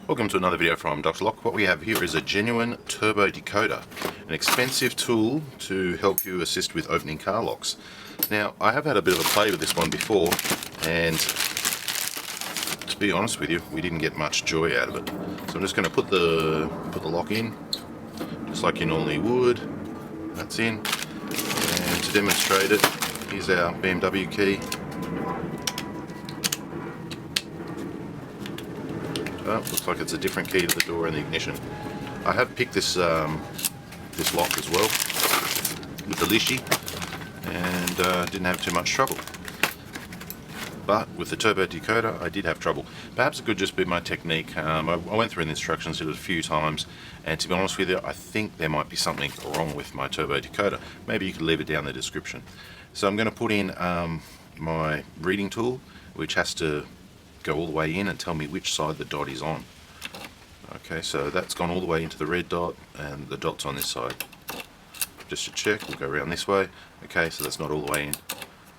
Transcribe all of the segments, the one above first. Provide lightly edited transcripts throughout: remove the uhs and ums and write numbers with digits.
Welcome to another video from Dr. Lock. What we have here is a genuine turbo decoder, an expensive tool to help you assist with opening car locks. Now, I have had a bit of a play with this one before, and to be honest with you, we didn't get much joy out of it. So I'm just going to put the lock in, just like you normally would. That's in. And to demonstrate it, here's our BMW key. Oh, looks like it's a different key to the door and the ignition. I have picked this this lock as well with the Lishi, and didn't have too much trouble. But with the turbo decoder, I did have trouble. Perhaps it could just be my technique. I went through the instructions, did it a few times, and to be honest with you, I think there might be something wrong with my turbo decoder. Maybe you could leave it down in the description. So I'm going to put in my reading tool, which has to go all the way in and tell me which side the dot is on. Okay, so that's gone all the way into the red dot, and the dot's on this side. Just to check, we'll go around this way. Okay, so that's not all the way in.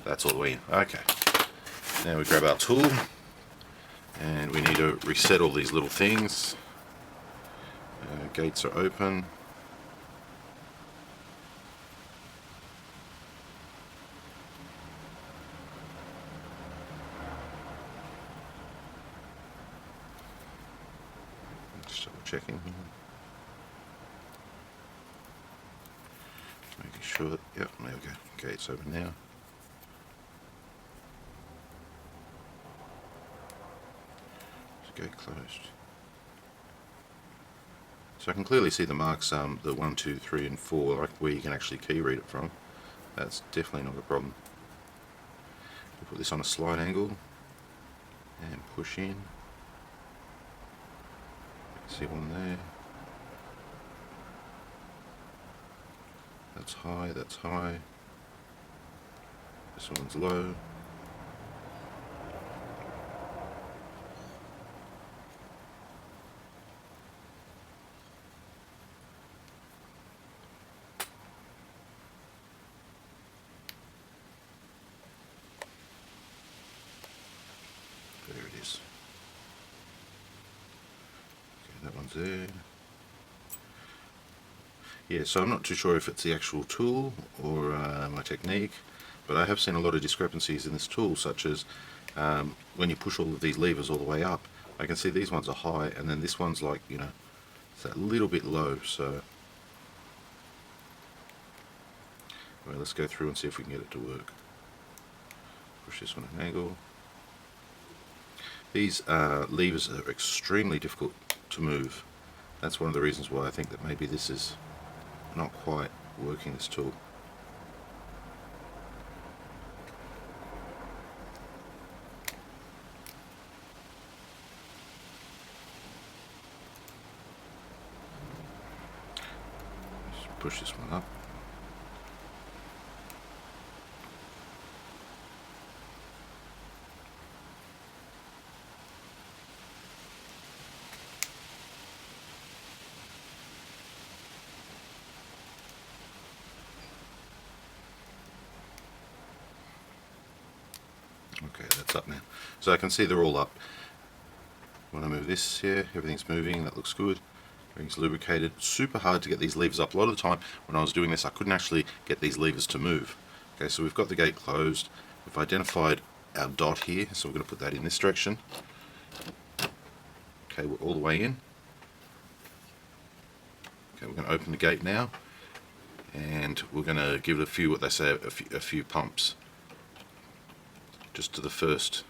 That's all the way in. Okay. Now we grab our tool, and we need to reset all these little things. Gates are open. Just double checking. Just making sure that, yep, there we go. Gates open now. Gate closed. So I can clearly see the marks, the 1, 2, 3 and 4, like where you can actually key read it from. That's definitely not a problem. We'll put this on a slight angle and push in. See one there. That's high, that's high. This one's low. There it is. Okay, that one's there. Yeah, so I'm not too sure if it's the actual tool or my technique, but I have seen a lot of discrepancies in this tool, such as when you push all of these levers all the way up, I can see these ones are high, and then this one's like, you know, it's a little bit low. So well, let's go through and see if we can get it to work. Push this one at an angle. These levers are extremely difficult to move. That's one of the reasons why I think that maybe this is not quite working, this tool. Just push this one up. Okay, that's up now. So I can see they're all up. When I move this here, everything's moving, that looks good. Everything's lubricated. Super hard to get these levers up. A lot of the time when I was doing this, I couldn't actually get these levers to move. Okay, so we've got the gate closed. We've identified our dot here, so we're going to put that in this direction. Okay, we're all the way in. Okay, we're going to open the gate now, and we're going to give it a few, what they say, a few pumps. Just to the first.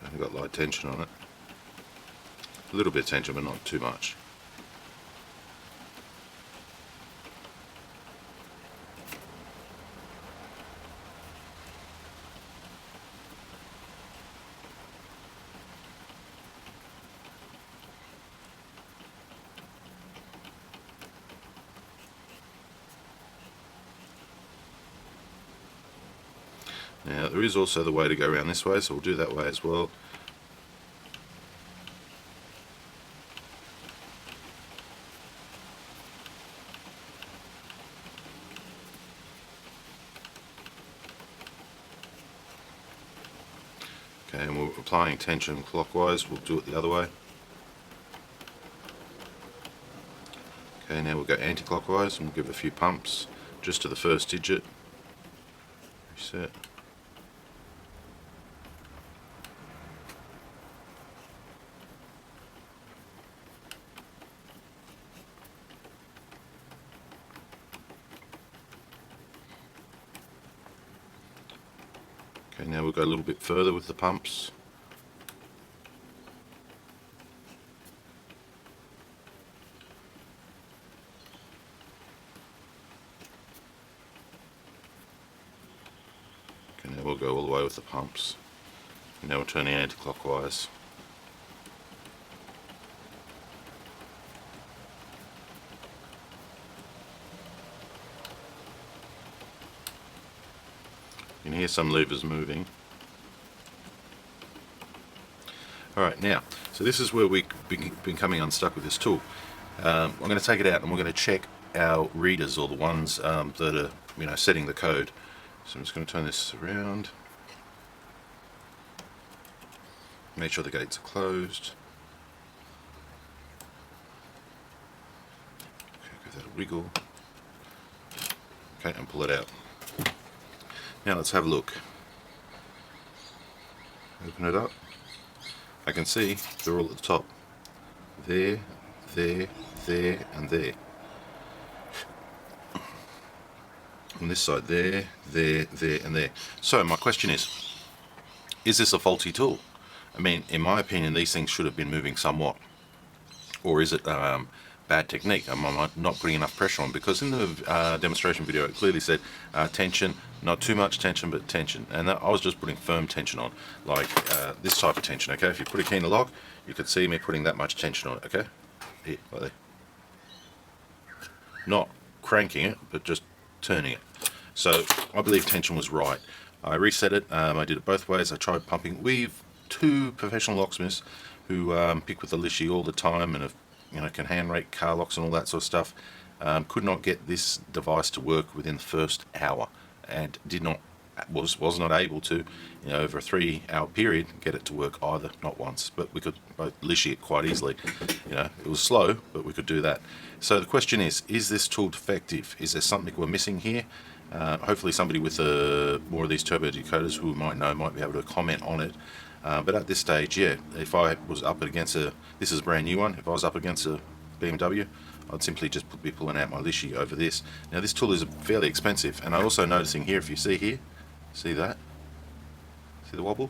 I've got light tension on it. A little bit of tension, but not too much. Now there is also the way to go around this way, so we'll do that way as well. Okay, and we're applying tension clockwise. We'll do it the other way. Okay, now we'll go anti-clockwise and we'll give a few pumps just to the first digit. Reset. Okay, now we'll go a little bit further with the pumps. Okay, now we'll go all the way with the pumps. Now we're turning anti-clockwise. You can hear some levers moving. Alright, now, so this is where we've been coming unstuck with this tool. I'm going to take it out and we're going to check our readers, or the ones that are, setting the code. So I'm just going to turn this around. Make sure the gates are closed. Okay, give that a wiggle. Okay, and pull it out. Now let's have a look. Open it up. I can see they're all at the top. There, there, there, and there. On this side, there, there, there, and there. So my question is this a faulty tool? I mean, in my opinion, these things should have been moving somewhat. Or is it bad technique? Am I not putting enough pressure on? Because in the demonstration video, it clearly said tension, not too much tension, but tension. And I was just putting firm tension on, like this type of tension, okay? If you put a key in the lock, you could see me putting that much tension on it, okay? Here, like there. Not cranking it, but just turning it. So I believe tension was right. I reset it. I did it both ways. I tried pumping. We've two professional locksmiths who pick with the Lishi all the time and have, can hand rake car locks and all that sort of stuff. Could not get this device to work within the first hour, and was not able to, over a 3-hour period, get it to work either, not once. But we could both Lishi it quite easily. It was slow, but we could do that. So the question is this tool defective? Is there something we're missing here? Hopefully somebody with more of these turbo decoders who might know might be able to comment on it. But at this stage, yeah, if I was up against this is a brand new one, if I was up against a BMW, I'd simply just be pulling out my Lishi over this. Now this tool is fairly expensive, and I'm also noticing here, if you see here, see that? See the wobble?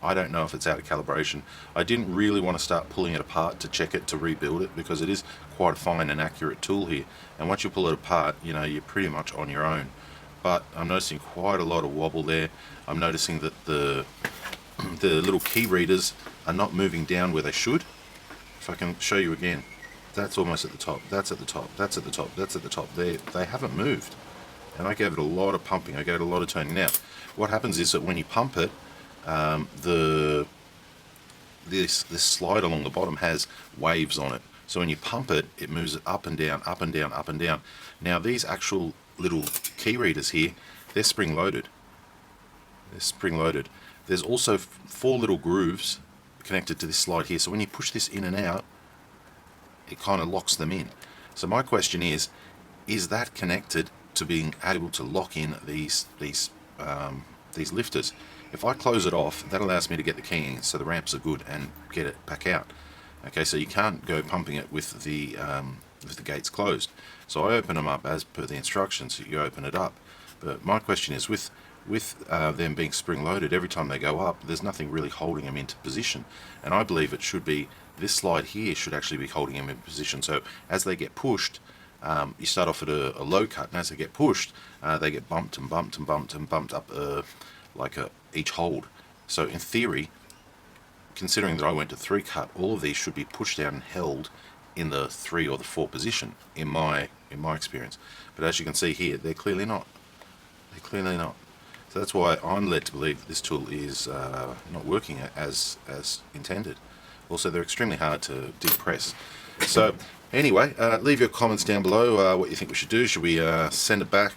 I don't know if it's out of calibration. I didn't really want to start pulling it apart to check it, to rebuild it, because it is quite a fine and accurate tool here. And once you pull it apart, you're pretty much on your own. But I'm noticing quite a lot of wobble there. I'm noticing that the little key readers are not moving down where they should. If I can show you again, that's almost at the top, that's at the top, that's at the top, that's at the top. They haven't moved. And I gave it a lot of pumping, I gave it a lot of turning. Now, what happens is that when you pump it, this slide along the bottom has waves on it. So when you pump it, it moves it up and down, up and down, up and down. Now these actual little key readers here, they're spring loaded. They're spring loaded. There's also 4 little grooves connected to this slide here. So when you push this in and out, it kind of locks them in. So my question is that connected to being able to lock in these lifters? If I close it off, that allows me to get the key in, so the ramps are good, and get it back out. Okay, so you can't go pumping it with the gates closed. So I open them up as per the instructions. So you open it up. But my question is, with them being spring loaded, every time they go up, there's nothing really holding them into position. And I believe it should be, this slide here should actually be holding them in position. So as they get pushed, you start off at a low cut, and as they get pushed, they get bumped and bumped and bumped and bumped up like each hold. So in theory, considering that I went to 3 cut, all of these should be pushed down and held in the 3 or the 4 position, in my experience. But as you can see here, they're clearly not. They're clearly not. So that's why I'm led to believe this tool is not working as intended. Also, they're extremely hard to depress. So anyway, leave your comments down below what you think we should do. Should we send it back?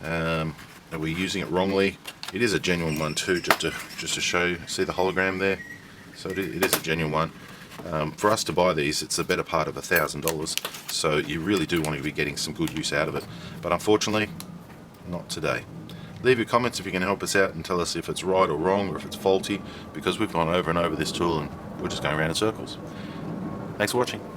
Are we using it wrongly? It is a genuine one too, just to show you. See the hologram there? So it is a genuine one. For us to buy these, it's the better part of $1,000, so you really do want to be getting some good use out of it. But unfortunately, not today. Leave your comments if you can help us out and tell us if it's right or wrong, or if it's faulty, because we've gone over and over this tool and we're just going around in circles. Thanks for watching.